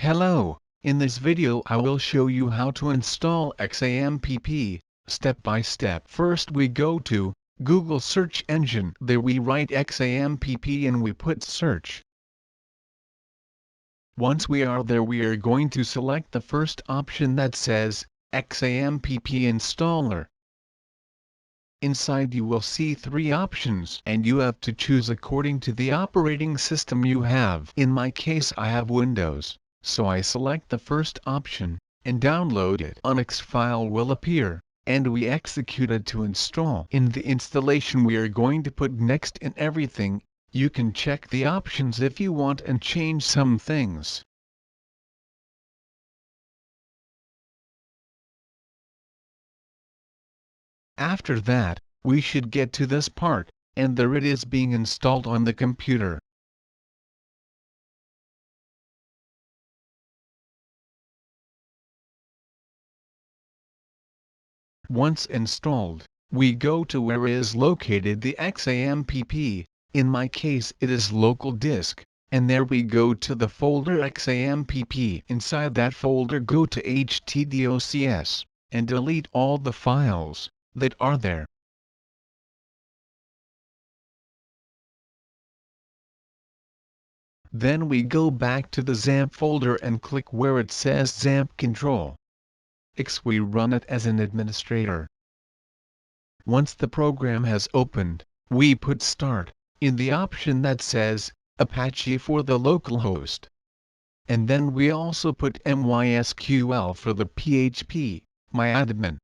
Hello, in this video I will show you how to install XAMPP, step by step. First we go to Google search engine. There we write XAMPP and we put search. Once we are there we are going to select the first option that says XAMPP installer. Inside you will see three options and you have to choose according to the operating system you have. In my case I have Windows, so I select the first option, and download it. An .exe file will appear, and we execute it to install. In the installation we are going to put next in everything. You can check the options if you want and change some things. After that, we should get to this part, and there it is being installed on the computer. Once installed, we go to where is located the XAMPP. In my case it is local disk, and there we go to the folder XAMPP. Inside that folder go to htdocs, and delete all the files that are there. Then we go back to the XAMPP folder and click where it says XAMPP control. We run it as an administrator. Once the program has opened, we put start in the option that says Apache for the localhost. And then we also put MySQL for the PHPMyAdmin.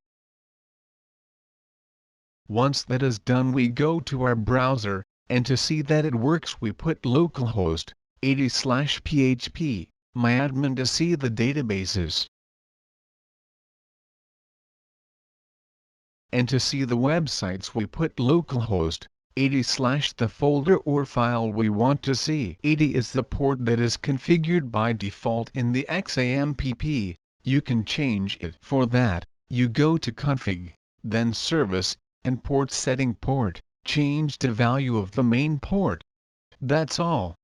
Once that is done we go to our browser, and to see that it works we put localhost 80/PHPMyAdmin to see the databases. And to see the websites we put localhost 80/ the folder or file we want to see. 80 is the port that is configured by default in the XAMPP. You can change it. For that, you go to config, then service, and port setting port, change the value of the main port. That's all.